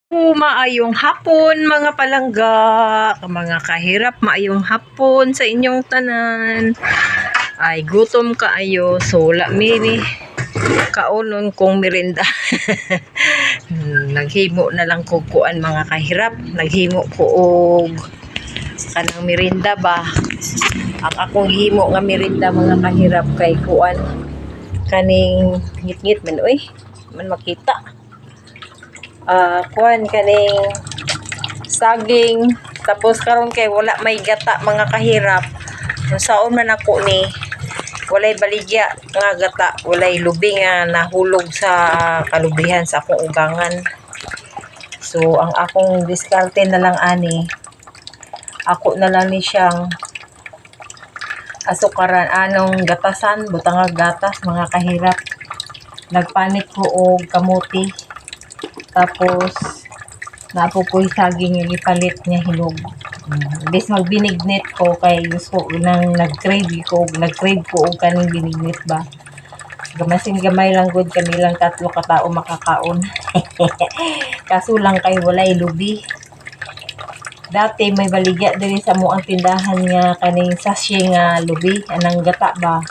Maayong hapon mga palangga, mga kahirap, maayong hapon sa inyong tanan. Ay gutom kaayo, so wala mi kaunon kong merinda. Naghimo na lang ko kuan mga kahirap, naghimo ko og kanang merinda ba. Ang akong himo nga merinda mga kahirap kay kuan kaning ngit-ngit man man makita. Kuan kaning saging, tapos karon kay wala may gata mga kahirap. Saon man ako ni walay baligya nga gata, walay lubi nga nahulog sa kalubihan sa akong ugangan. So ang akong diskarte na lang ani, ako na lang ni siyang asukaran anong gatasan, butang gatas mga kahirap. Nagpanik ko og kamuti. Tapos napupoy saging yung ipalit niya hilog. Bis magbinignit ko kay gusto nang nag-crave ko og kaning binignit ba. Gamasin gamay lang gud kanilang tatlo ka tawo makakaon. Kaso lang kay walay lubi. Dati may baligya diri sa mo ang tindahan nga kaning sachet nga lubi anang gata ba.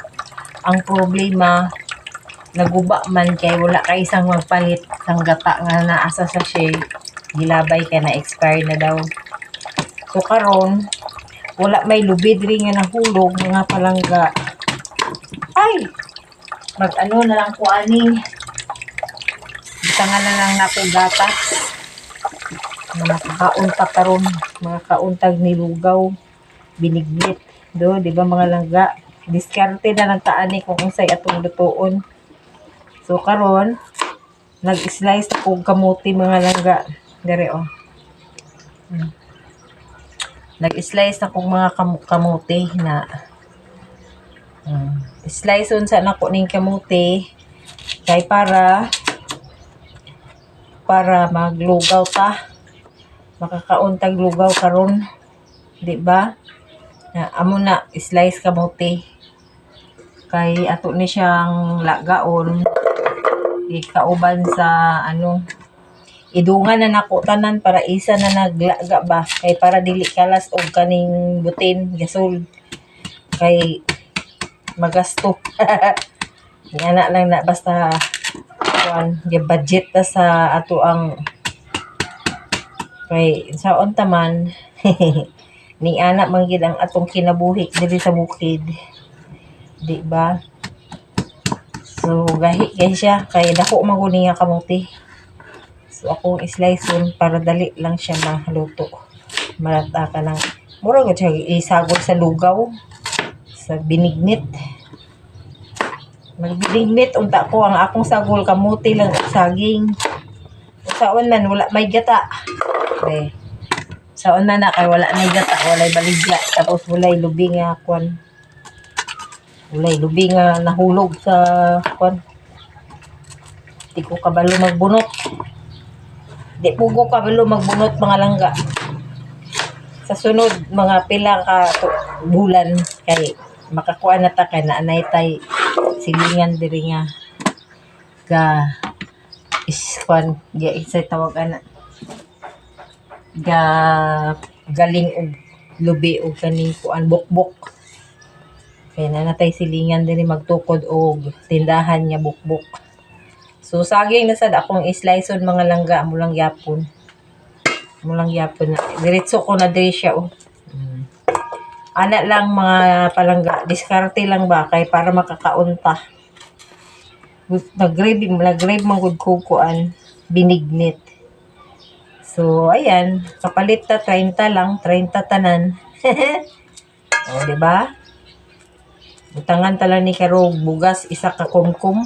Ang problema naguba man kay wala kay isang magpalit sang gata nga naa sa sachet, gilabay kay na expire na daw. So karon wala may lubid rin nga nahulog mga palangga. Ay mag-ano na lang ko ani, bitangan na lang nako gatas mga kaunta karon, mga kauntag nilugaw binignit do, di ba mga langga. Diskarte na lang taani kung unsay atong lutuon. So karon nag-slice ako kamuti mga langga. Dere Nag-slice ako mga kamuti na slice unsa nako ning kamuti kay para maglugaw ta. Makakauntag lugaw karon, di ba? Amo na slice kamuti kay ato ni siyang lagaon ikauban sa idungan na nako tanan para isa na naglaga ba, kay para dili kalas og kaning butin gasol kay magasto. Ngana lang na basta kuan budget ta sa ato ang kay saon taman. Ni ana man gid ang atong kinabuhi diri sa bukid, di ba? So gahi kay siya kay dako man gud nga kamuti. So akong sliceon para dali lang siya maluto. Malata ka lang mura gud siya isagol sa lugaw sa binignit. Magbinignit unta ko ang akong sagol kamuti lang og saging. Saon man wala may gata. Okay. Saon na kay wala may gata, walay baligya, tapos walay lubi nga kuan. Walay lubi nga nahulog sa kuan. Di ko kabalo magbunot. Di po ko kabalo magbunot mga langga. Sa sunod mga pila ka bulan kay makakuha na ta kay naanay tay silingan diri nga ga iskuan ga isay tawag ana ga galing og lubi og kaning kuan bukbok. Kaya na natay silingan din magtukod og tindahan niya bukbok. So saging na sad akong isliceon mga langga mo lang yapon. Mo lang yapon na. Diretso ko na diri siya Ana lang mga palangga, diskarte lang ba kay para makakaunta. Nag-grave man gud ko kuan binignit. So ayan, kapalit ta 30 lang, 30 tanan. O di ba? Butangan tala ni karog bugas isa ka kumkum.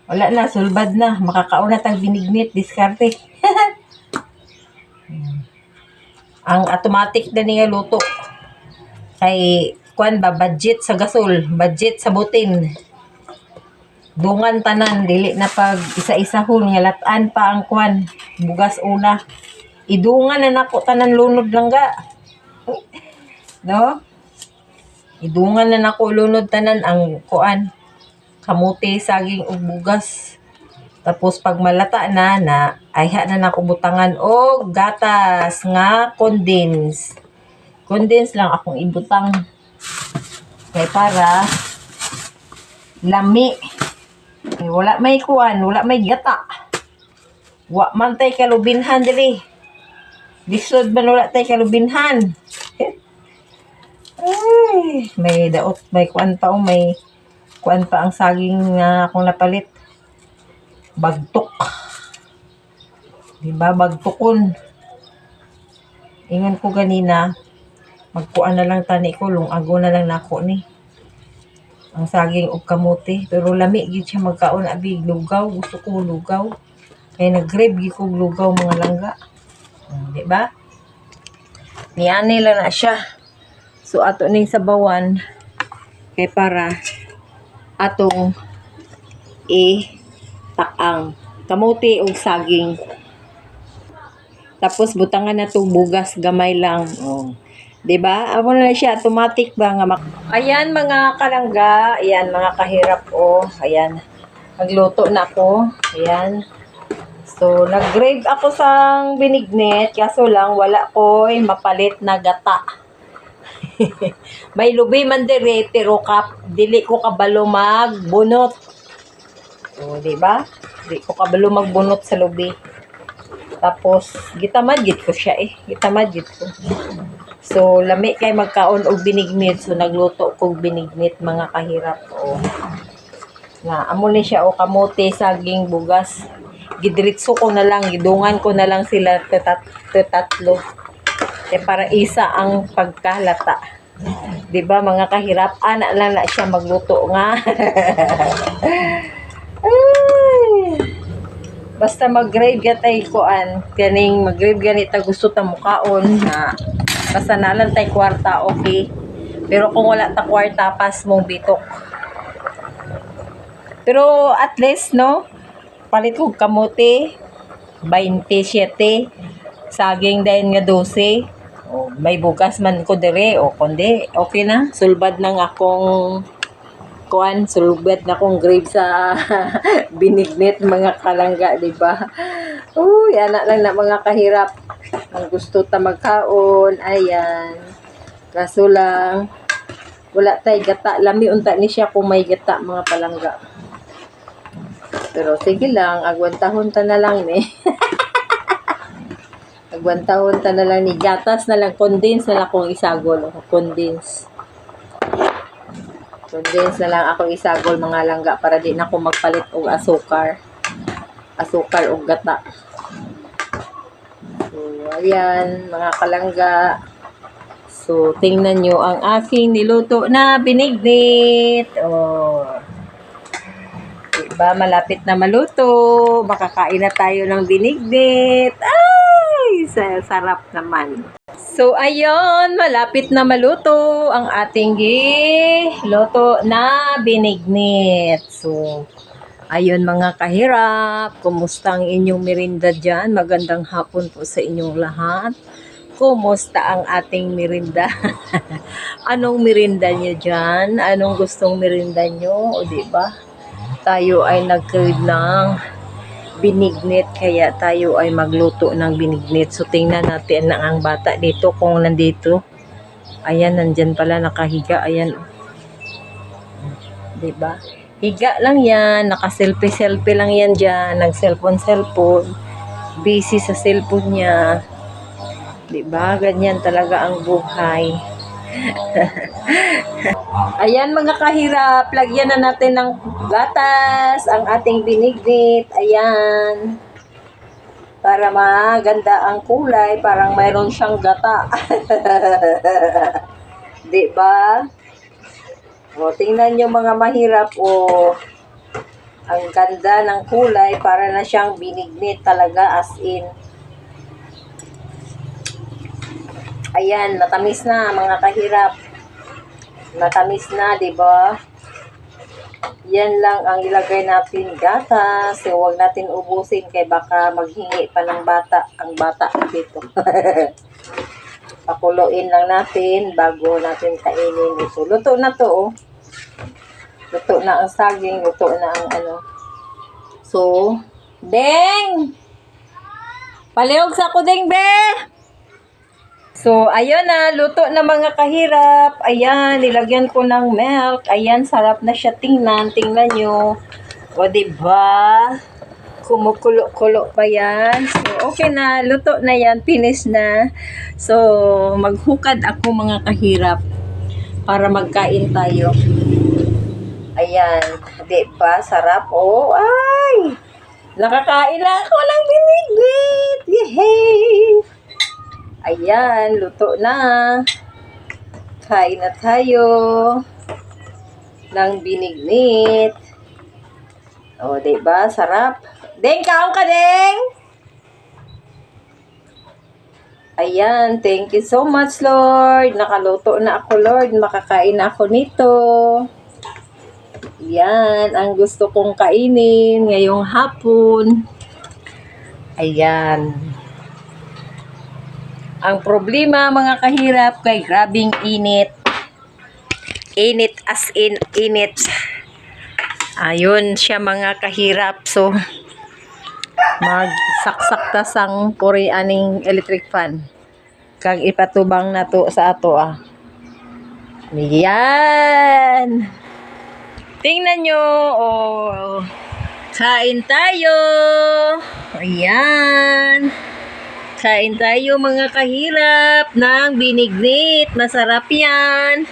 Wala na, sulbad na. Makakauna tang binignit, diskarte. Ang automatic na niya luto. Kay, kuan ba, budget sa gasol, budget sa butin. Dungan tanan, dili na pag isa-isahon, nga latan pa ang kuan. Bugas una. Idungan na nako tanan lunod lang ga. No? Idungan na nako lunod tanan ang kuan. Kamuti, saging ug bugas. Tapos pag malata na ayha na nako butangan og gatas nga condense. Condense lang akong ibutang. Kay para lami. Kay wala may kuan, wala may gata. Wa man tay kalubinhan diri. Lisod man wala tay kalubinhan. Ay, may daot, may kuan pa o may kuan pa ang saging nga akong napalit. Bagtok. Diba? Bagtokon. Ingon ko ganina, magkuan na lang tani ko, lungago na lang nako ni. Ang saging og kamote. Pero lami, gid siya magkaon, abi, lugaw. Gusto ko lugaw. Kaya nag-grab, gid ko lugaw mga langga. Diba? Niyani lang na siya. So, ato ning sabawan, kay para atong taang kamote o saging. Tapos butangan na to bugas gamay lang. Oh. 'Di ba? Amo na siya automatic ba nga ayan mga kalangga, ayan mga kahirap ayan. Nagluto na ako. Ayan. So nag-grave ako sang binignet kaso lang wala ko'y mapalit na gata. May lubi man dire pero dili ko kabalo magbunot. O, di ba? Di ko kabalo magbunot sa lubi. Tapos, gitamad gid ko siya Gitamad gid ko. So, lami kay magkaon og binignit. So, nagluto kog binignit mga kahirap. O, nga, amo ni siya kamote, saging, bugas. Gidiritso ko na lang, gidungan ko na lang sila tatlo. Kaya para isa ang pagkalata. Di ba mga kahirap? Ana lang na siya magluto nga. Basta mag-grave gatay kuan kaning mag-grave ganita gusto ta mukaon na basta nalan tay kwarta okay, pero kung wala ta kwarta pas mong bitok. Pero at least no palit kog kamote 27, saging dayon nga 12. May bugas man ko dire kundi okay na, sulbad nang akong kuan, sulbad na kong grave sa binignit mga kalangga, di ba? Uy, anak lang na mga kahirap. Ang gusto ta magkaon, ayan. Kaso lang, wala tay gata. Lami unta ni siya kung may gata mga palangga. Pero sige lang, agwantahon ta na lang ni. Agwantahon ta na lang ni. Gatas na lang, condense na lang kung isagol. Condense na lang ako isagol mga langga para di na ako magpalit og asukar og gata. So ayan mga kalangga, so tingnan nyo ang aking niluto na binignit. Diba malapit na maluto, makakain na tayo ng binignit. Ay, sarap naman. So, ayun, malapit na maluto ang ating luto na binignit. So, ayun mga kahirap, kumusta ang inyong merinda dyan? Magandang hapon po sa inyong lahat. Kumusta ang ating merinda? Anong merinda nyo dyan? Anong gustong merinda nyo? O diba? Tayo ay nag-crave ng binignit, kaya tayo ay magluto ng binignit. So tingnan natin na ang bata dito kung nandito. Ayan, nandyan pala nakahiga. Ayan, diba? Higa lang yan, naka-selfie lang yan dyan, nag-cellphone. Busy sa cellphone niya. Diba? Ganyan talaga ang buhay. Ayan mga kahirap, lagyan na natin ng gatas ang ating binignit. Ayan. Para maganda ang kulay, parang mayroon siyang gata. Diba? O, tingnan nyo mga mahirap. O, ang ganda ng kulay, para na siyang binignit talaga as in. Ayan, matamis na mga kahirap. Matamis na, 'di ba? Yan lang ang ilagay natin gatas. So, huwag natin ubusin kay baka maghingi pa ng bata ang bata dito. Pakuloyin lang natin bago natin kainin ito. Luto na 'to, oh. Luto na ang saging, luto na ang ano. So, Deng! Palihog sa ko, Deng, be! So, ayun na, luto na mga kahirap. Ayan, nilagyan ko ng milk. Ayan, sarap na siya tingnan. Tingnan nyo. O, diba? Kumukulo-kulo pa yan. So, okay na. Luto na yan. Finish na. So, maghukad ako mga kahirap para magkain tayo. Ayan. Diba? Sarap. Oh, ay! Nakakain na ako ng binignit. Yehey! Ayan, luto na. Kain na tayo ng binignit. O, diba? Sarap. Deng, kaon ka, Deng! Ayan, thank you so much, Lord. Nakaluto na ako, Lord. Makakain na ako nito. Ayan, ang gusto kong kainin ngayong hapon. Ayan. Ang problema mga kahirap kay grabing init. Init as in init. Ayun siya mga kahirap. So, magsaksak ta sang puri aning electric fan. Kag ipatubang na to sa ato ah. Yan. Tingnan nyo. Oh. Kain tayo. Ayan. Kain tayo mga kahirap ng binignit. Masarap yan.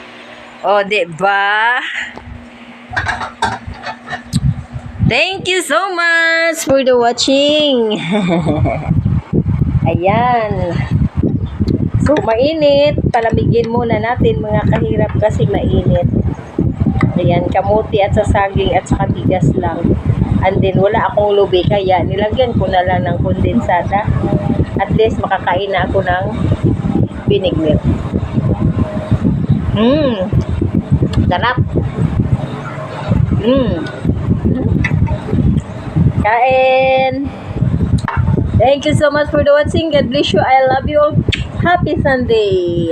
O, diba? Thank you so much for the watching. Ayan. So, mainit. Palamigin muna natin mga kahirap kasi mainit. Ayan, kamuti at sasaging at saka bigas lang. And then, wala akong lubi kaya nilagyan ko na lang ng kondensada. At least, makakain na ako ng binignit. Sarap. Kain. Thank you so much for the watching. God bless you. I love you all. Happy Sunday.